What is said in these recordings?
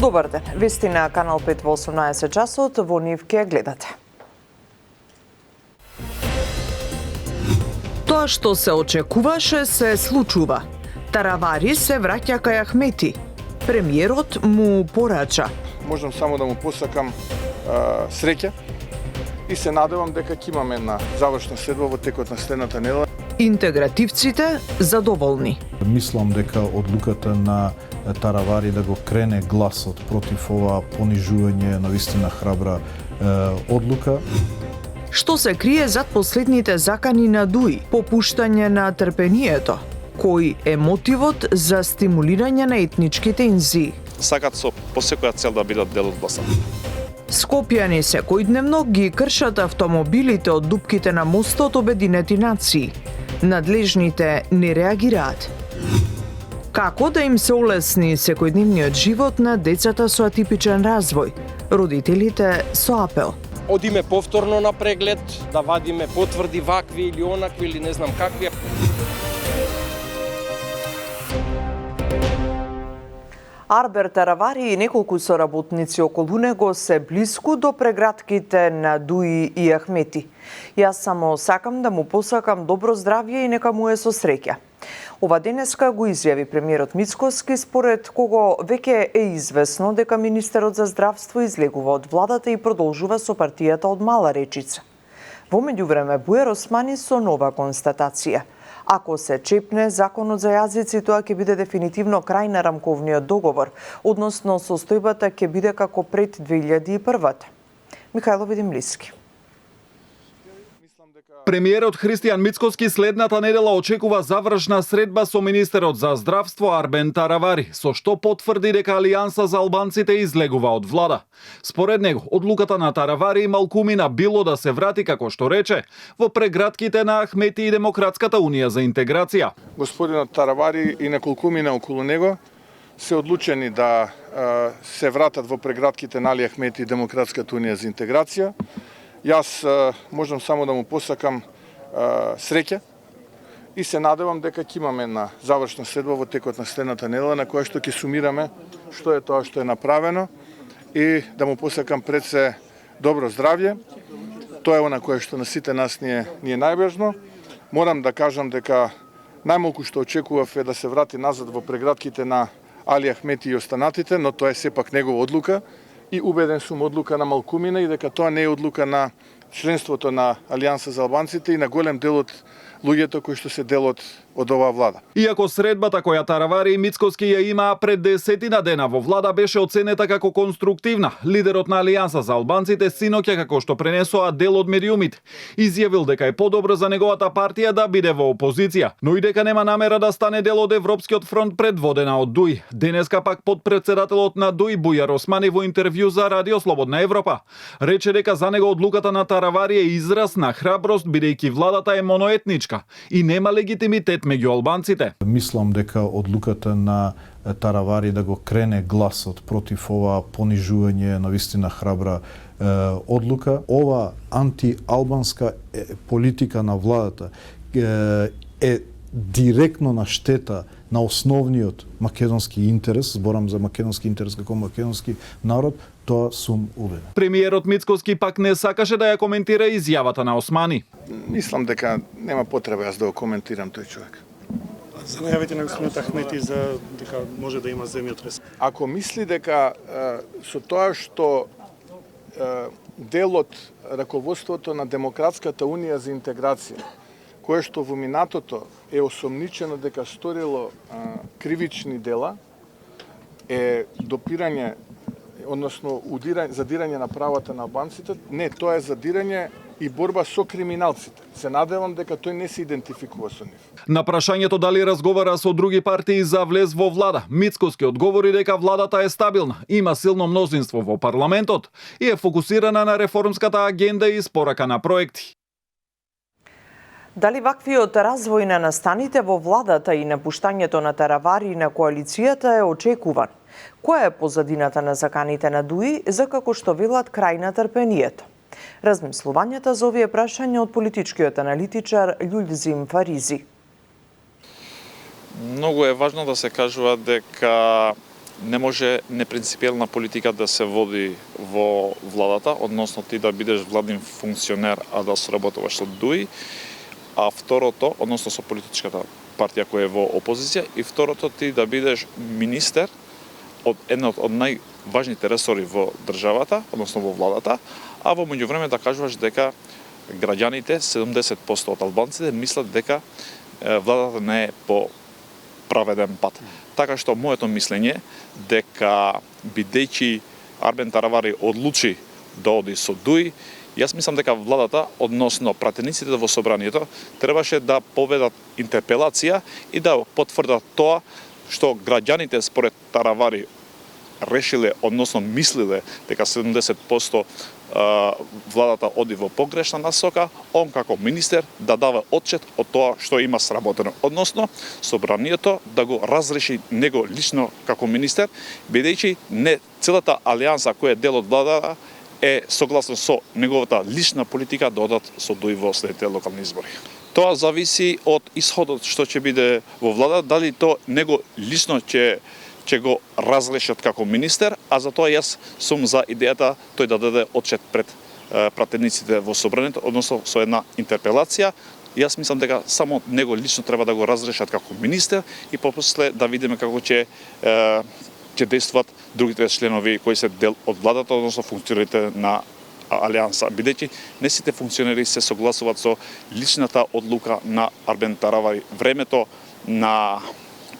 Добар ден. Вести на Канал 5 во 18 часот, во нив ќе гледате. Тоа што се очекуваше се случува. Таравари се враќа кај Ахмети. Премиерот му порача. Можам само да му посакам среќа и се надевам дека ќе имаме една завршна следба во текот на следната недела. Интегративците задоволни. Мислам дека одлуката на Таравари да го крене гласот против ова понижување на вистина храбра одлука. Што се крие зад последните закани на ДУИ? Попуштање на трпението. Кој е мотивот за стимулирање на етнички тензии? Сакат со по секоја цел да бидат дел од власта. Скопјани секојдневно ги кршат автомобилите од дупките на мостот Обединети нации. Надлежните не реагираат. Како да им се олесни секојдневниот живот на децата со атипичен развој? Родителите со апел. Одиме повторно на преглед, да вадиме потврди вакви или онакви или не знам какви. Арбер Таравари и неколку соработници околу него се блиску до прегратките на ДУИ и Ахмети. Јас само сакам да му посакам добро здравје и нека му е со среќа. Ова денеска го изјави премиерот Мицкоски, според кого веќе е известно дека министерот за здравство излегува од владата и продолжува со партијата од Мала Речица. Во меѓувреме Бујар Османи со нова констатација. Ако се чепне законот за јазици, тоа ќе биде дефинитивно крај на рамковниот договор, односно состојбата ќе биде како пред 2001. Михајло Видимлиски. Премиерот Христијан Мицкоски следната недела очекува завршна средба со министерот за здравство Арбен Таравари, со што потврди дека Алијанса за албанците излегува од влада. Според него, одлуката на Таравари и Малкумина било да се врати, како што рече, во прегратките на Ахмети и Демократската унија за интеграција. Господинот Таравари и неколкумина околу него се одлучени да се вратат во прегратките на Али Ахмети и Демократската унија за интеграција. Јас можам само да му посакам среќа и се надевам дека ќе имаме една завршна следба во текот на следната недела на која што ќе сумираме што е тоа што е направено и да му посакам пред се добро здравје. Тоа е она кое што на сите нас ни е најважно. Морам да кажам дека најмалку што очекував е да се врати назад во прегратките на Али Ахмети и останатите, но тоа е сепак негова одлука. И убеден сум одлука на Малкумина и дека тоа не е одлука на членството на Алијанса за албанците и на голем дел од луѓето кои што се дел од оваа влада. Иако средбата која Таравари и Мицкоски ја имаа пред 10 дена во влада беше оценета како конструктивна, лидерот на Алијанса за албанците синоќа, како што пренесоа дел од медиумите, изјавил дека е подобро за неговата партија да биде во опозиција, но и дека нема намера да стане дел од Европскиот фронт предводена од ДУИ. Денеска пак подпредседателот на ДУИ Бујар Османи во интервју за Радио Слободна Европа рече дека за него одлуката на Таравари е израз на храброст, бидејќи владата е моноетничка и нема легитимитет меѓу албанците. Мислам дека одлуката на Таравари да го крене гласот против ова понижување на вистина храбра одлука, ова антиалбанска политика на владата е директно на штета на основниот македонски интерес, зборам за македонски интерес како македонски народ, тоа сум убеден. Премиерот Мицкоски пак не сакаше да ја коментира изјавата на Османи. Мислам дека нема потреба јас да го коментирам тој човек. За најавите на господинот Ахмети за дека може да има земјотрес. Ако мисли дека со тоа што дел од раководството на Демократската унија за интеграција, кое што во минатото е осомничено дека сторило кривични дела, е допирање, односно задирање на правата на албанците, не, тоа е задирање и борба со криминалците. Се надевам дека тој не се идентификува со нив. На прашањето дали разговара со други партии за влез во влада, Мицкоски одговори дека владата е стабилна, има силно мнозинство во парламентот и е фокусирана на реформската агенда и испорака на проекти. Дали ваквиот развој на настаните во владата и напуштањето на Таравари на коалицијата е очекуван? Која е позадината на заканите на ДУИ за како што велат крај на трпението? Размислувањата за овие прашања од политичкиот аналитичар Љулзим Фаризи. Многу е важно да се кажува дека не може непринципиелна политика да се води во владата, односно ти да бидеш владин функционер, а да соработуваш со ДУИ, а второто, односно со политичката партија која е во опозиција, и второто ти да бидеш министер од едно од најважните ресори во државата, односно во владата, а во меѓувреме да кажуваш дека граѓаните, 70% од албанците мислат дека владата не е по праведен пат. Така што моето мислење дека бидејќи Арбен Таравари одлучи да оди со ДУИ, јас мислам дека владата, односно пратениците во собранието, требаше да поведат интерпелација и да потврдат тоа што граѓаните според Таравари решиле, односно мислиле дека 70% владата оди во погрешна насока, он како министер да дава отчет од тоа што има сработено. Односно, собранието да го разреши него лично како министер, бидејќи не целата алијанса која е дел од владата е согласно со неговата лична политика да одат со ДУИ во следните локални избори. Тоа зависи од исходот што ќе биде во влада, дали то него лично ќе го разрешат како министер, а затоа јас сум за идејата тој да даде отчет пред пратениците во собранието, односно со една интерпелација. Јас мислам дека само него лично треба да го разрешат како министер и после да видиме како ќе действуваат другите членови кои се дел од владата, односно функционерите на алијанса, бидејќи не сите функционери се согласуваат со личната одлука на Арбен Таравари. Времето на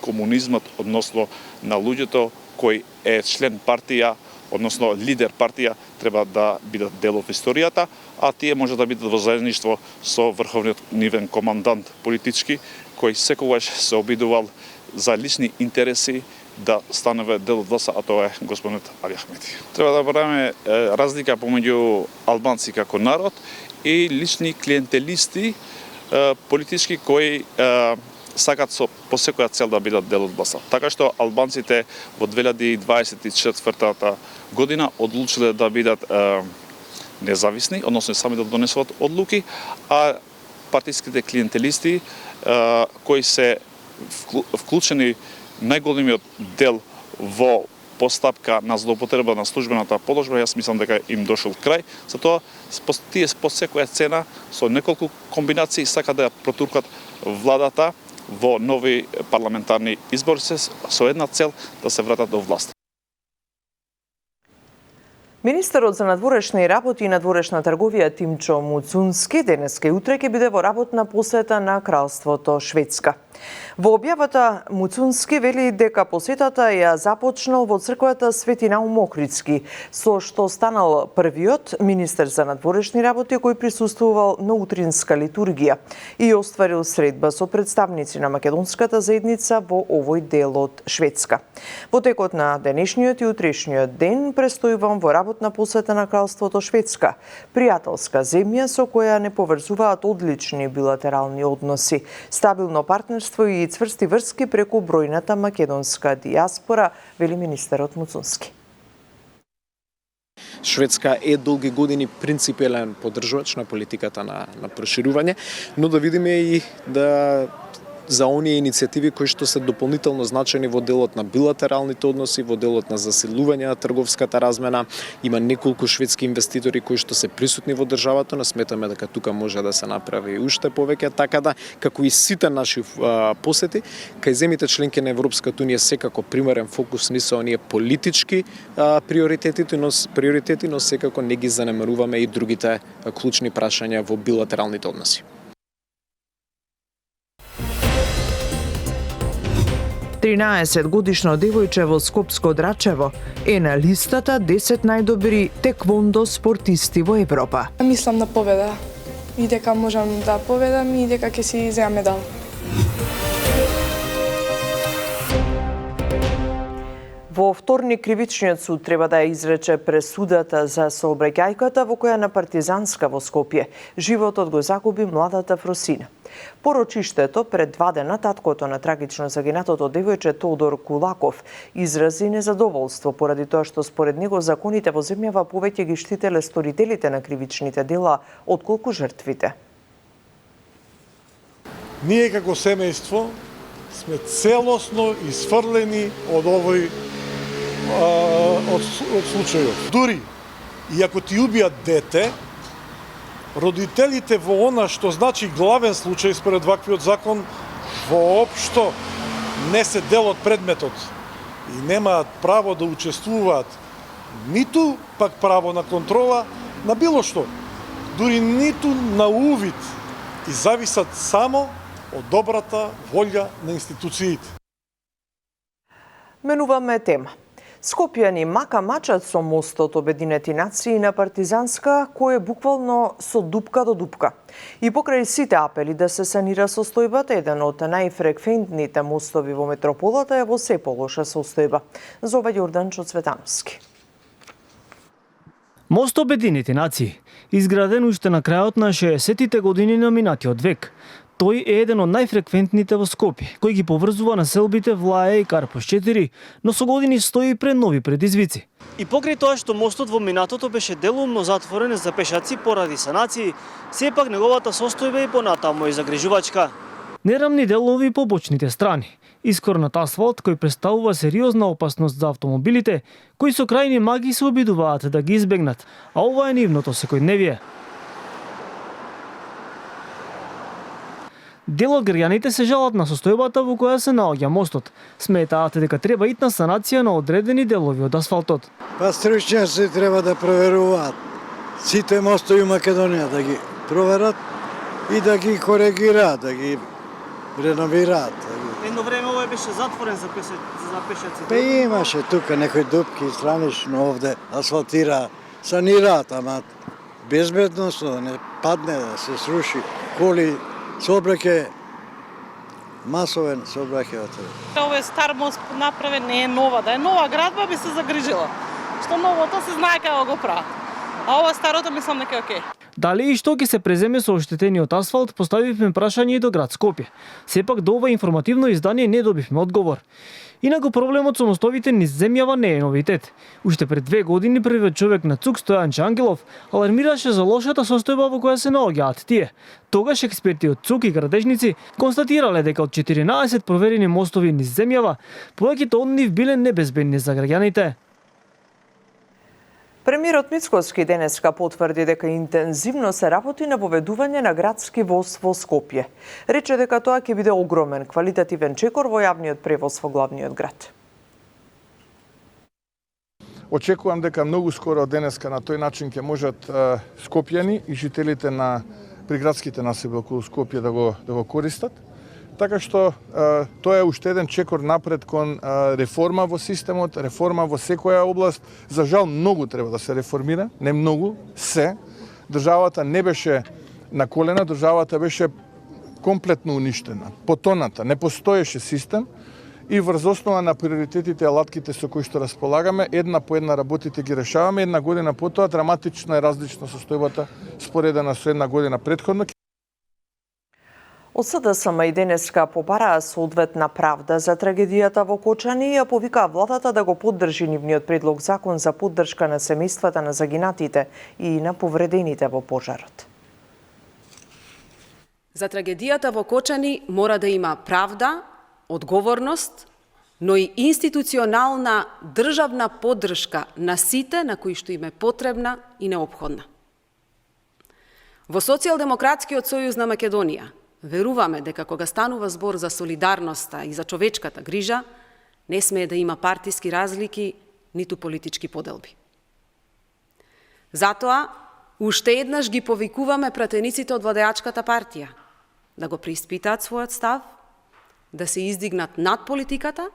комунизмот, односно на луѓето кој е член партија, односно лидер партија, треба да бидат дел од историјата, а тие може да бидат во заедништво со врховниот нивен командант политички, кој секогаш се обидувал за лични интереси да станува дел од власта, а тоа е господинот Али Ахмети. Треба да правиме разлика помеѓу албанци како народ и лични клиентелисти политички кои сакат по секоја цел да бидат дел од власта. Така што албанците во 2024 година одлучиле да бидат независни, односно сами да донесуваат одлуки, а партиските клиентелисти кои се вклучени најголемиот дел во постапка на злоупотреба на службената положба, јас мислам дека им дошол крај. Затоа тие по секоја цена со неколку комбинации сака да ја протуркат владата во нови парламентарни избори со една цел да се вратат до власт. Министерот за надворешни работи и надворешна трговија Тимчо Муцунски денеска и утре ќе биде во работна посета на Кралството Шведска. Во објавата Муцунски вели дека посетата ја започнал во црквата Свети Наум Охридски, со што станал првиот министер за надворешни работи кој присуствувал на утринска литургија и остварил средба со представници на македонската заедница во овој дел од Шведска. Во текот на денешниот и утрешниот ден престојувам во работна посета на Кралството Шведска, пријателска земја со која не поврзуваат одлични билатерални односи, стабилно партнерство и цврсти врски преку бројната македонска дијаспора, вели министерот Муцунски. Шведска е долги години принципиелен поддржувач на политиката на проширување, но да видиме и да за оние иницијативи кои што се дополнително значени во делот на билатералните односи, во делот на засилување на трговската размена. Има неколку шведски инвеститори кои што се присутни во државата, но сметаме дека тука може да се направи уште повеќе, така да како и сите наши посети кај земјите членки на Европската унија секако примарен фокус не се оние политички приоритети, но секако не ги занемаруваме и другите клучни прашања во билатералните односи. 13-годишно девојче во Скопско Драчево е на листата 10 најдобри теквондо спортисти во Европа. Мислам на победа и дека можам да победам и дека ќе си земам медал. Во вторник кривичниот суд треба да ја изрече пресудата за сообраќајката во која на Партизанска во Скопје животот го загуби младата Фросина. Порочиштето пред 2 дена таткото на трагично загинатото девојче Тодор Кулаков изрази незадоволство поради тоа што според него законите во земјава повеќе ги штителе сторителите на кривичните дела отколку жртвите. Ние како семејство сме целосно исфрлени од овој од случајот. Дури и ако ти убијат дете, родителите во она што значи главен случај според ваквиот закон воопшто не се дел од предметот и немаат право да учествуваат, ниту пак право на контрола на било што, дури ниту на увид, и зависат само од добрата волја на институциите. Менуваме тема. Скопјани мака мачат со мостот Обединети нации на Партизанска, кој е буквално со дупка до дупка. И покрај сите апели да се санира состојбата, еден од најфреквентните мостови во метрополата е во се полоша состојба. Зова Јорданчо Цветановски. Мост Обединети нации, изграден уште на крајот на 60-тите години на минатиот век. Тој е еден од најфреквентните во Скопје, кој ги поврзува населбите Влаја и Карпош 4, но со години стои пред нови предизвици. И покрај тоа што мостот во минатото беше делумно затворен за пешаци поради санации, сепак неговата состојба е понатаму и загрижувачка. Нерамни делови по бочните страни, искорнат асфалт кој представува сериозна опасност за автомобилите, кои со крајни маги се обидуваат да ги избегнат, а ова е нивното секојдневие. Дел од граѓаните се жалат на состојбата во која се наоѓа мостот. Сметаат дека треба итна санација на одредени делови од асфалтот. Па стручњаци треба да проверуваат сите мостови у Македонија, да ги проверат и да ги коригираат, да ги реновираат. Едно време овој беше затворен за пешаци. Па имаше тука некои дупки странично овде, асфалтира, санираат, ама безбедносно да не падне, да се сруши. Коли сообраќај масовен сообраќај. Ова е стар мост направен, не е нова. Да е нова градба би се загрижила. Што новото се знае како го прават. А ова старото мислам дека е окей. Дали и што ќе се преземе со оштетениот асфалт, поставивме прашање и до град Скопје. Сепак до ова информативно издание не добивме одговор. Инаку проблемот со мостовите низ земјава не е новитет. Уште пред 2 години првиот човек на ЦУК, Стојанче Ангелов, алармираше за лошата состојба во која се наоѓаат тие. Тогаш експерти од ЦУК и градежници констатирале дека од 14 проверени мостови низ земјава, повеќето од нив биле небезбедни за граѓаните. Премиерот Мицкоски денеска потврди дека интензивно се работи на воведување на градски воз во Скопје. Рече дека тоа ќе биде огромен квалитативен чекор во јавниот превоз во главниот град. Очекувам дека многу скоро денеска на тој начин ќе можат скопјани и жителите на приградските населби околу Скопје да го користат. Така што тоа е уште еден чекор напред кон реформа во системот, реформа во секоја област. За жал многу треба да се реформира, не многу, се. Државата не беше на колена, државата беше комплетно уништена, потоната, не постоеше систем и врз основа на приоритетите и алатките со кои што располагаме, една по една работите ги решаваме, една година потоа драматично е различна состојбата споредена со една година претходно. Од СДСМ и денеска побараа соодветна правда за трагедијата во Кочани и ја повикаа владата да го поддржи нивниот предлог закон за поддршка на семејствата на загинатите и на повредените во пожарот. За трагедијата во Кочани мора да има правда, одговорност, но и институционална државна поддршка на сите на кои што им е потребна и неопходна. Во Социјалдемократскиот сојуз на Македонија веруваме дека кога станува збор за солидарноста и за човечката грижа, не смее да има партиски разлики, ниту политички поделби. Затоа, уште еднаш ги повикуваме пратениците од владеачката партија да го преиспитаат својот став, да се издигнат над политиката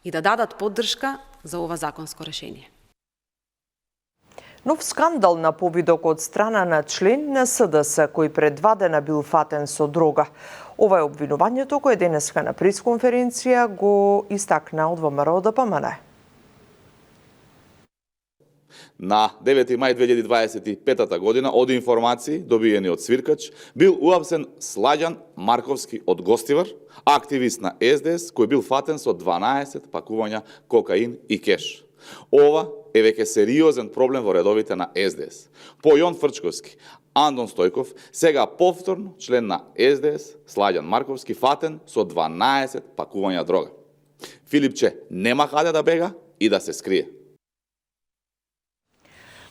и да дадат поддршка за ова законско решение. Нов скандал на повидок од страна на член на СДС, кој пред 2 дена бил фатен со дрога. Ова е обвинувањето кое денеска на пресконференција го истакна од ВМРО ДПМН. На 9 мај 2025 година, од информации добиени од свиркач, бил уапсен Слаѓан Марковски од Гостивар, активист на СДС, кој бил фатен со 12 пакувања кокаин и кеш. Ова е веќе сериозен проблем во редовите на СДС. По Јон Фрчковски, Андон Стојков, сега повторно член на СДС, Слаѓан Марковски, фатен со 12 пакувања дрога. Филипче нема каде да бега и да се скрие.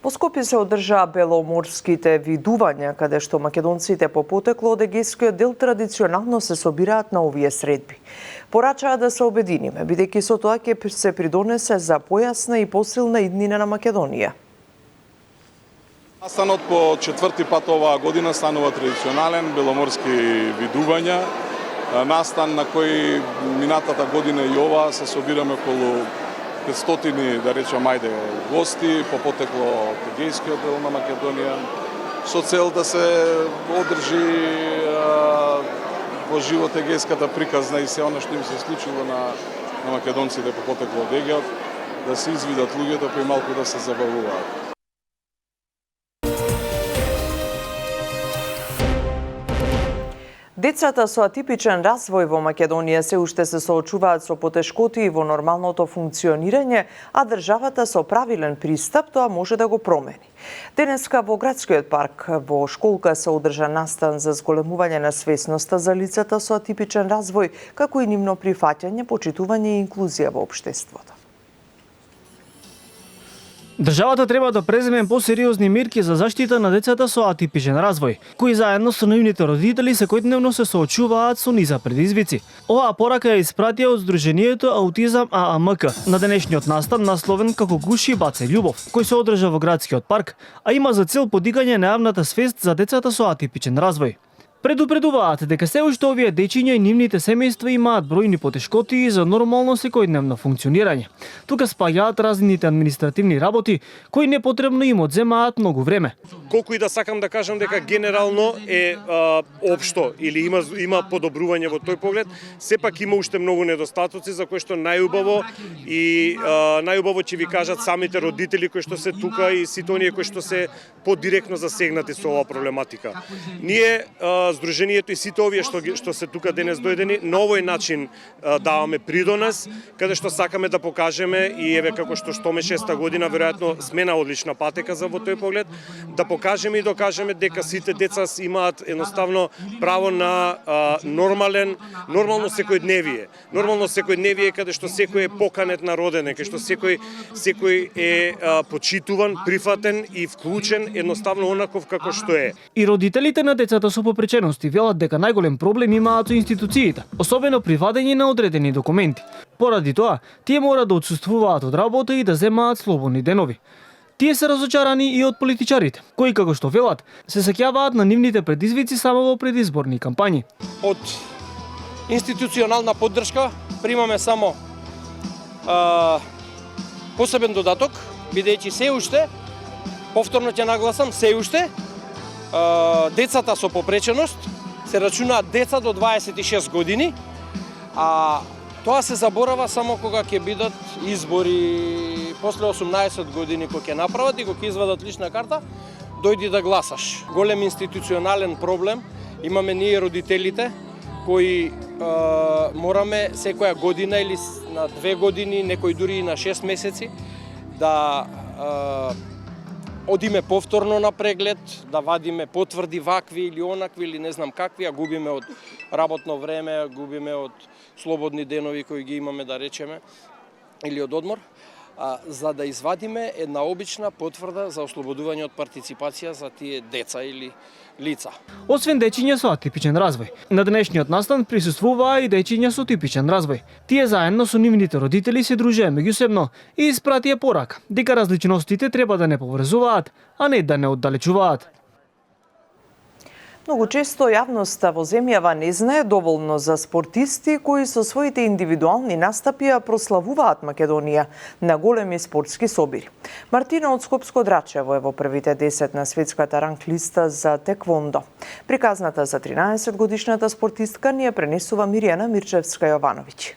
Во Скопје се одржаа беломорските видувања, каде што македонците по потекло од егејскиот дел традиционално се собираат на овие средби. Порачаа да се обединиме, бидејќи со тоа ќе се придонесе за појасна и посилна иднина на Македонија. Настанот по четврти пат оваа година станува традиционален беломорски видувања, настан на кој минатата година и ова се собираме околу 500, да речем, ајде, гости по потекло од егејскиот дел на Македонија, со цел да се одржи во живот егејската приказна и се она што им се случило на македонците по потекло од егеот, да се извидат луѓето па и малку да се забавуваат. Децата со атипичен развој во Македонија се уште се соочуваат со потешкоти во нормалното функционирање, а државата со правилен пристап тоа може да го промени. Денеска во градскиот парк во школка се одржа настан за зголемување на свесноста за лицата со атипичен развој, како и нивно прифаќање, почитување и инклузија во општеството. Државата треба да преземе посериозни мерки за заштита на децата со атипичен развој, кои заедно со нивните родители секојдневно се соочуваат со низа предизвици. Оваа порака ја испратија од Сдруженијето Аутизам ААМК на денешниот настан насловен како Гуши баце љубов, кој се одржа во градскиот парк, а има за цел подигање на јавната свест за децата со атипичен развој. Предупредуваат дека се уште овие дечиња и нивните семејства имаат бројни потешкоти за нормално секојдневно функционирање. Тука спаѓаат разните административни работи кои непотребно им одземаат многу време. Колку и да сакам да кажам дека генерално е општо или има подобрување во тој поглед, сепак има уште многу недостатоци за кои што најубаво и најубаво ќе ви кажат самите родители кои што се тука и сите оние кои што се подиректно засегнати со оваа проблематика. Ние Сдруженијето и сите овие што се тука денес дојдени, на овој начин даваме придонес, каде што сакаме да покажеме и еве како што штоме 6-та година, веројатно сме на одлична патека за во тој поглед, да покажеме и докажеме дека сите деца имаат едноставно право на нормално секојдневие. Нормално секојдневие каде што секој е поканет на родене, каде што секој е почитуван, прифатен и вклучен едноставно онаков како што е. И родителите на децата со попречености велат дека најголем проблем имаат со институциите, особено при вадење на одредени документи. Поради тоа, тие мора да отсуствуваат од работа и да земаат слободни денови. Тие се разочарани и од политичарите, кои како што велат, се сеќаваат на нивните предизвици само во предизборни кампањи. Од институционална поддршка примаме само посебен додаток, бидејќи се уште, повторно ќе нагласам, се уште децата со попреченост се рачунаат деца до 26 години, а тоа се заборава само кога ќе бидат избори после 18 години кои ќе направат и кога ќе извадат лична карта, дојди да гласаш. Голем институционален проблем имаме ние родителите кои мораме секоја година или на 2 години, некои дури и на 6 месеци да одиме повторно на преглед, да вадиме потврди вакви или онакви или не знам какви, а губиме од работно време, губиме од слободни денови кои ги имаме, да речеме, или од одмор, за да извадиме една обична потврда за ослободување од партиципација за тие деца или лица. Освен дечиња со атипичен развој, на денешниот настан присуствуваа и дечиња со типичен развој. Тие заедно со нивните родители се дружеа меѓусебно и испратија порака дека различностите треба да не поврзуваат, а не да не оддалечуваат. Многу често јавноста во земјава не знае доволно за спортисти кои со своите индивидуални настапи ја прославуваат Македонија на големи спортски собири. Мартина од Скопско Драчево е во првите 10 на светската ранг листа за теквондо. Приказната за 13 годишната спортистка ни ја пренесува Мирјана Мирчевска-Јовановиќ.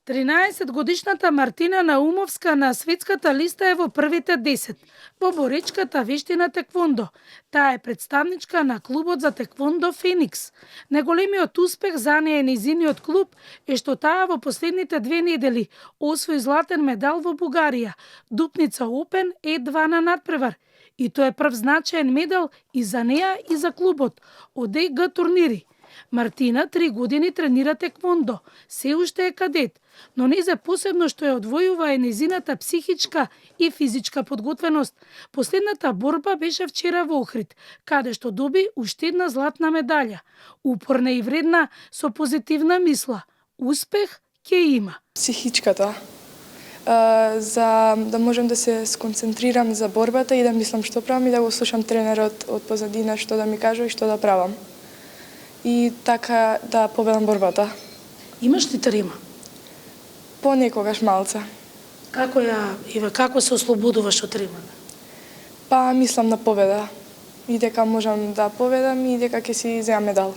13-годишната Мартина Наумовска на светската листа е во првите 10 во боречката вештина теквондо. Таа е представничка на клубот за теквондо Феникс. Најголемиот успех за неја и нејзиниот клуб е што таа во последните 2 недели освои златен медал во Бугарија, Дупница Опен Е2 на надпревар. И тоа е прв значаен медал и за неја и за клубот од ЕГ турнири. Мартина 3 години тренира теквондо, се уште е кадет, но незе посебно што ја одвојува е незината психичка и физичка подготвеност. Последната борба беше вчера во Охрид, каде што доби уште една златна медалја. Упорна и вредна, со позитивна мисла. Успех ќе има. Психичката, за да можам да се сконцентрирам за борбата и да мислам што правам и да го слушам тренерот од позадина што да ми кажува и што да правам. И така да победам борбата. Имаш ли трема? Понекогаш малце. Како се ослободуваш од тремата? Па мислам на победа. И дека можам да победам и дека ќе си земам медал.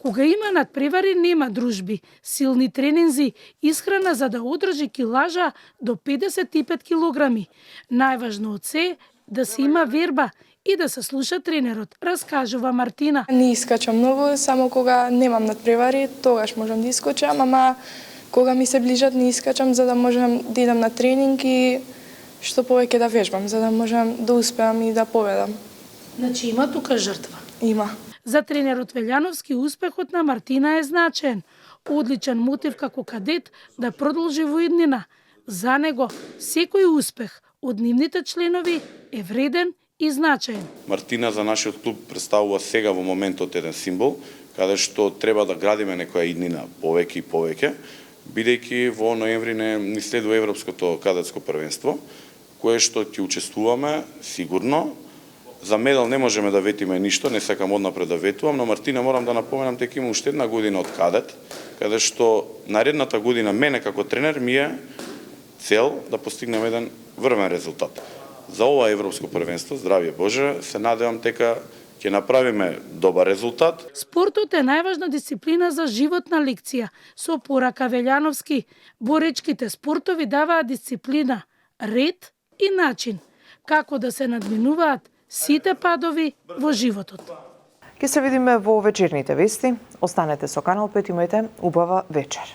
Кога има надпревари, нема дружби, силни тренинзи, исхрана за да одржи килажа до 55 килограми. Најважно од се да се има верба и да се слуша тренерот, раскажува Мартина. Не искачам многу, само кога немам надпревари, тогаш можам да искочам, ама кога ми се ближат не искачам за да можам да идам на тренинг и што повеќе да вежбам, за да можам да успеам и да победам. Значи има тука жртва? Има. За тренерот Велјановски успехот на Мартина е значен. Одличен мотив како кадет да продолжи во иднина. За него секој успех од нивните членови е вреден и значаен. Мартина за нашиот клуб представува сега во моментот еден символ, каде што треба да градиме некоја иднина повеќе и повеќе, бидејќи во ноември ни следува Европското кадетско првенство, кое што ќе учествуваме сигурно. За медал не можеме да ветиме ништо, не сакам однапред да ветувам, но Мартина морам да напоменам дека има уште една година од кадет, каде што наредната година мене како тренер ми е цел да постигнем еден врвен резултат. За ова европско првенство, здравје Боже, се надевам дека ќе направиме добар резултат. Спортот е најважна дисциплина за животна лекција. Со порака Велјановски, боречките спортови даваат дисциплина, ред и начин како да се надминуваат сите падови во животот. Ќе се видиме во вечерните вести. Останете со Канал 5, имајте убава вечер.